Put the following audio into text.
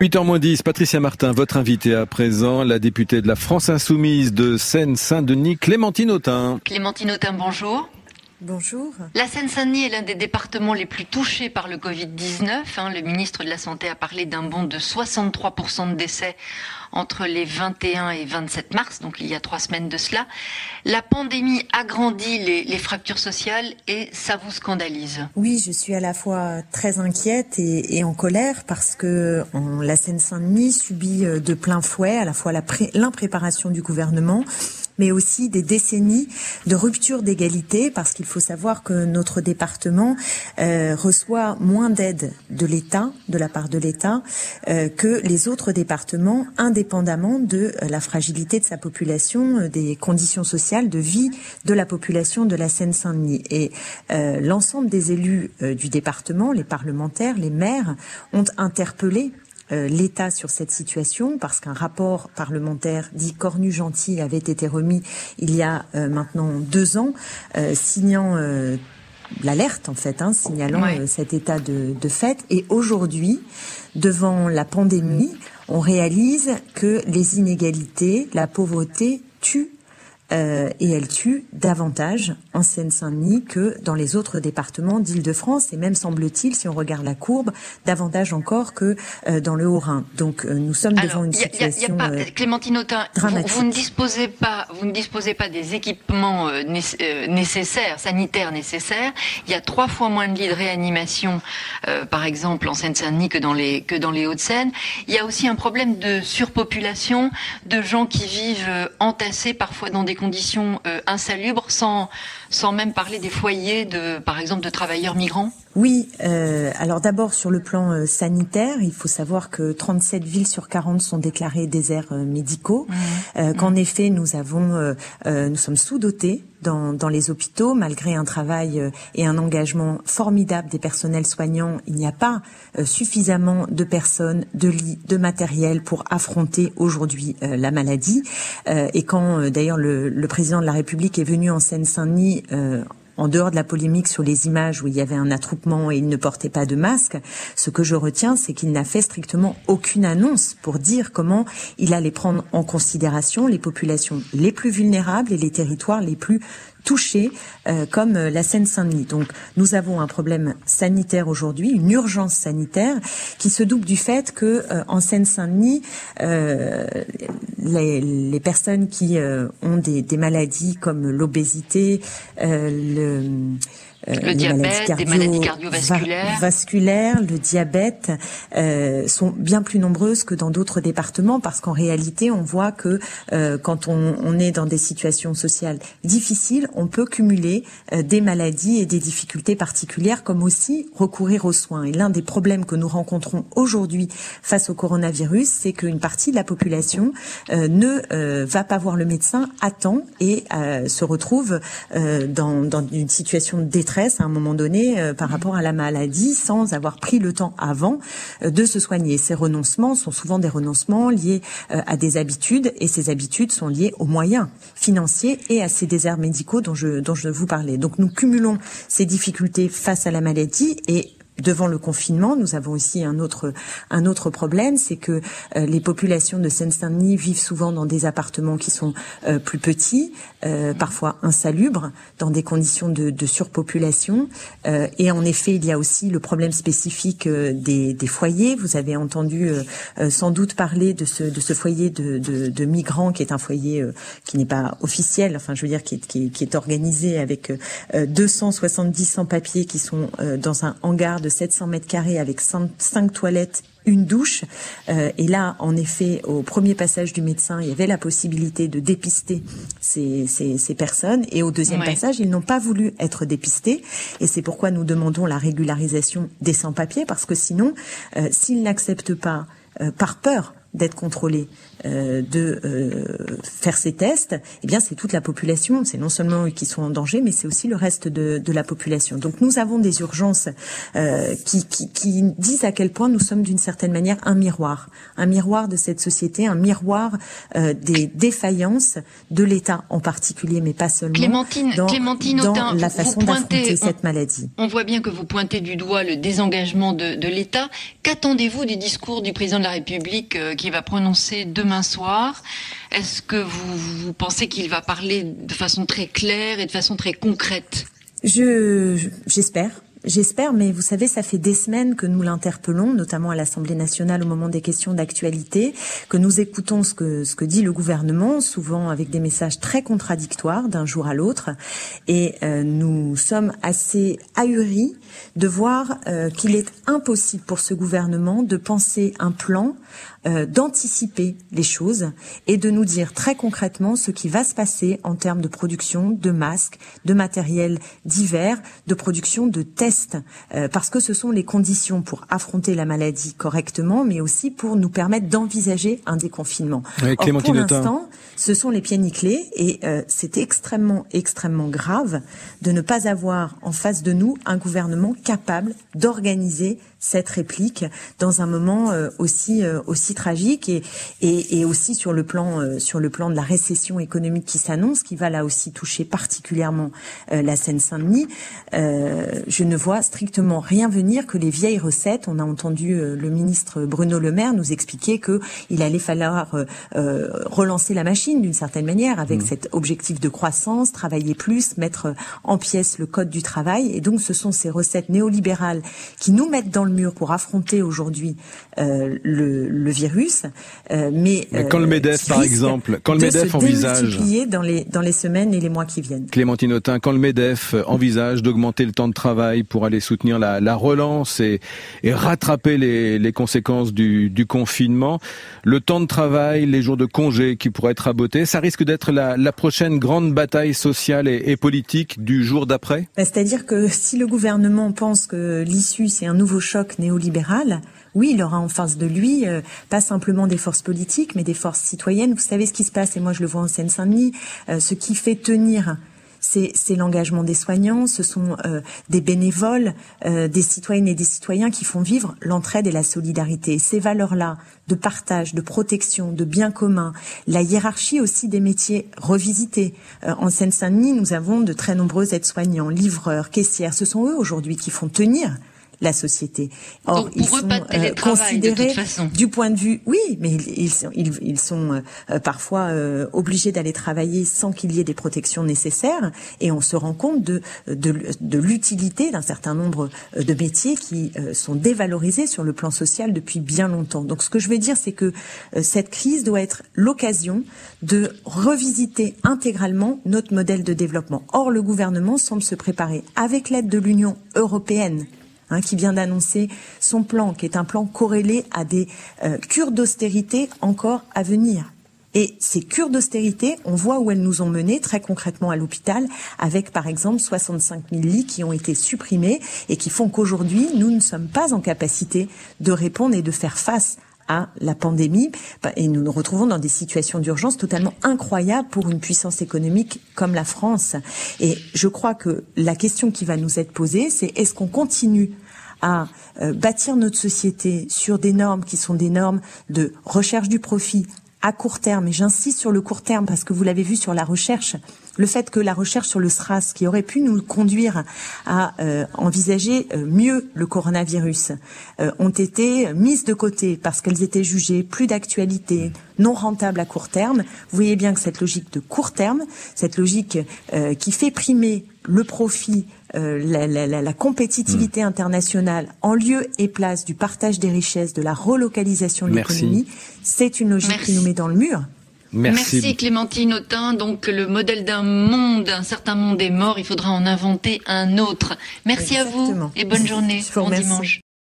8h moins 10, Patricia Martin, votre invitée à présent, la députée de la France Insoumise de Seine-Saint-Denis, Clémentine Autain. Clémentine Autain, bonjour. Bonjour. La Seine-Saint-Denis est l'un des départements les plus touchés par le Covid-19. Le ministre de la Santé a parlé d'un bond de 63% de décès entre les 21 et 27 mars, donc il y a 3 semaines de cela. La pandémie agrandit les fractures sociales et ça vous scandalise. Oui, je suis à la fois très inquiète et en colère parce que la Seine-Saint-Denis subit de plein fouet à la fois l'impréparation du gouvernement, mais aussi des décennies de rupture d'égalité, parce qu'il faut savoir que notre département reçoit moins d'aide de l'État, de la part de l'État, que les autres départements, indépendamment de la fragilité de sa population, des conditions sociales de vie de la population de la Seine-Saint-Denis. Et l'ensemble des élus du département, les parlementaires, les maires, ont interpellé l'État sur cette situation, parce qu'un rapport parlementaire dit Cornu-Gentil avait été remis il y a maintenant 2 ans, signant l'alerte en fait, signalant cet état de fait. Et aujourd'hui, devant la pandémie, on réalise que les inégalités, la pauvreté tuent. Et elle tue davantage en Seine-Saint-Denis que dans les autres départements d'Île-de-France, et même, semble-t-il, si on regarde la courbe, davantage encore que dans le Haut-Rhin. Donc nous sommes devant une situation Clémentine Autain, dramatique. Vous ne disposez pas des équipements nécessaires, sanitaires nécessaires. Il y a 3 fois moins de lits de réanimation, par exemple, en Seine-Saint-Denis que dans les Hauts-de-Seine. Il y a aussi un problème de surpopulation, de gens qui vivent entassés, parfois dans des conditions insalubres, sans même parler des foyers, par exemple, de travailleurs migrants. Oui, alors d'abord sur le plan sanitaire, il faut savoir que 37 villes sur 40 sont déclarées déserts médicaux, qu'en effet nous sommes sous-dotés dans les hôpitaux, malgré un travail et un engagement formidable des personnels soignants. Il n'y a pas suffisamment de personnes, de lits, de matériel pour affronter aujourd'hui la maladie. Et quand d'ailleurs le président de la République est venu en Seine-Saint-Denis, en dehors de la polémique sur les images où il y avait un attroupement et il ne portait pas de masque, ce que je retiens, c'est qu'il n'a fait strictement aucune annonce pour dire comment il allait prendre en considération les populations les plus vulnérables et les territoires les plus touchés, comme la Seine-Saint-Denis. Donc nous avons un problème sanitaire aujourd'hui, une urgence sanitaire qui se double du fait que en Seine-Saint-Denis, les personnes qui ont des maladies comme l'obésité, le diabète, des maladies cardiovasculaires, le diabète sont bien plus nombreuses que dans d'autres départements, parce qu'en réalité, on voit que quand on est dans des situations sociales difficiles, on peut cumuler des maladies et des difficultés particulières, comme aussi recourir aux soins. Et l'un des problèmes que nous rencontrons aujourd'hui face au coronavirus, c'est qu'une partie de la population ne va pas voir le médecin à temps et se retrouve dans une situation de détresse à un moment donné par rapport à la maladie, sans avoir pris le temps avant de se soigner. Ces renoncements sont souvent des renoncements liés à des habitudes, et ces habitudes sont liées aux moyens financiers et à ces déserts médicaux dont je vous parlais. Donc nous cumulons ces difficultés face à la maladie, et devant le confinement, nous avons aussi un autre problème, c'est que les populations de Seine-Saint-Denis vivent souvent dans des appartements qui sont plus petits, parfois insalubres, dans des conditions de surpopulation. Et en effet, il y a aussi le problème spécifique des foyers. Vous avez entendu sans doute parler de ce foyer de migrants, qui est un foyer qui n'est pas officiel, enfin je veux dire qui est organisé avec 270 sans-papiers qui sont dans un hangar de 700 mètres carrés avec 5 toilettes, une douche. Et là, en effet, au premier passage du médecin, il y avait la possibilité de dépister ces personnes. Et au deuxième passage, ils n'ont pas voulu être dépistés. Et c'est pourquoi nous demandons la régularisation des sans-papiers, parce que sinon, s'ils n'acceptent pas, par peur d'être contrôlés, faire ces tests, eh bien c'est toute la population. C'est non seulement eux qui sont en danger, mais c'est aussi le reste de la population. Donc nous avons des urgences qui disent à quel point nous sommes d'une certaine manière un miroir de cette société, un miroir des défaillances de l'État en particulier, mais pas seulement. Clémentine dans la façon d'affronter cette maladie. On voit bien que vous pointez du doigt le désengagement de l'État. Qu'attendez-vous du discours du président de la République qui va prononcer demain soir? Est-ce que vous pensez qu'il va parler de façon très claire et de façon très concrète? J'espère, mais vous savez, ça fait des semaines que nous l'interpellons, notamment à l'Assemblée nationale au moment des questions d'actualité, que nous écoutons ce que dit le gouvernement, souvent avec des messages très contradictoires d'un jour à l'autre, et nous sommes assez ahuris de voir qu'il est impossible pour ce gouvernement de penser un plan, d'anticiper les choses et de nous dire très concrètement ce qui va se passer en termes de production de masques, de matériel divers, de production de tests, parce que ce sont les conditions pour affronter la maladie correctement, mais aussi pour nous permettre d'envisager un déconfinement. Or, pour l'instant, ce sont les pieds nickelés et c'est extrêmement grave de ne pas avoir en face de nous un gouvernement capable d'organiser cette réplique dans un moment aussi tragique et aussi sur le plan de la récession économique qui s'annonce, qui va là aussi toucher particulièrement la Seine-Saint-Denis. Je ne vois strictement rien venir que les vieilles recettes. On a entendu le ministre Bruno Le Maire nous expliquer que il allait falloir relancer la machine d'une certaine manière avec cet objectif de croissance, travailler plus, mettre en pièces le code du travail. Et donc ce sont ces recettes néolibérales qui nous mettent dans le mur pour affronter aujourd'hui le virus, mais quand le MEDEF, par exemple, quand le MEDEF envisage dans les semaines et les mois qui viennent. Clémentine Autain, quand le MEDEF envisage d'augmenter le temps de travail pour aller soutenir la relance et rattraper les conséquences du confinement, le temps de travail, les jours de congé qui pourraient être rabotés, ça risque d'être la prochaine grande bataille sociale et politique du jour d'après? C'est-à-dire que si le gouvernement pense que l'issue c'est un nouveau choc néolibéral, oui, il aura en face de lui pas simplement des forces politiques, mais des forces citoyennes. Vous savez ce qui se passe, et moi je le vois en Seine-Saint-Denis, ce qui fait tenir, c'est l'engagement des soignants, ce sont des bénévoles, des citoyennes et des citoyens qui font vivre l'entraide et la solidarité. Ces valeurs-là de partage, de protection, de bien commun, la hiérarchie aussi des métiers revisités. En Seine-Saint-Denis, nous avons de très nombreux aides-soignants, livreurs, caissières. Ce sont eux aujourd'hui qui font tenir la société. Or, ils sont considérés du point de vue, oui, mais ils sont parfois obligés d'aller travailler sans qu'il y ait des protections nécessaires, et on se rend compte de l'utilité d'un certain nombre de métiers qui sont dévalorisés sur le plan social depuis bien longtemps. Donc, ce que je veux dire, c'est que cette crise doit être l'occasion de revisiter intégralement notre modèle de développement. Or, le gouvernement semble se préparer, avec l'aide de l'Union européenne, qui vient d'annoncer son plan, qui est un plan corrélé à des cures d'austérité encore à venir. Et ces cures d'austérité, on voit où elles nous ont menés très concrètement à l'hôpital, avec par exemple 65 000 lits qui ont été supprimés et qui font qu'aujourd'hui, nous ne sommes pas en capacité de répondre et de faire face à la pandémie, et nous nous retrouvons dans des situations d'urgence totalement incroyables pour une puissance économique comme la France. Et je crois que la question qui va nous être posée, c'est est-ce qu'on continue à bâtir notre société sur des normes qui sont des normes de recherche du profit à court terme, et j'insiste sur le court terme parce que vous l'avez vu sur la recherche, le fait que la recherche sur le SRAS, qui aurait pu nous conduire à envisager mieux le coronavirus, ont été mises de côté parce qu'elles étaient jugées plus d'actualité, non rentables à court terme. Vous voyez bien que cette logique de court terme, cette logique qui fait primer le profit, la compétitivité internationale en lieu et place du partage des richesses, de la relocalisation de l'économie, c'est une logique qui nous met dans le mur. Merci Clémentine Autain. Donc le modèle d'un certain monde est mort, il faudra en inventer un autre. Merci à vous et bonne journée, bon dimanche.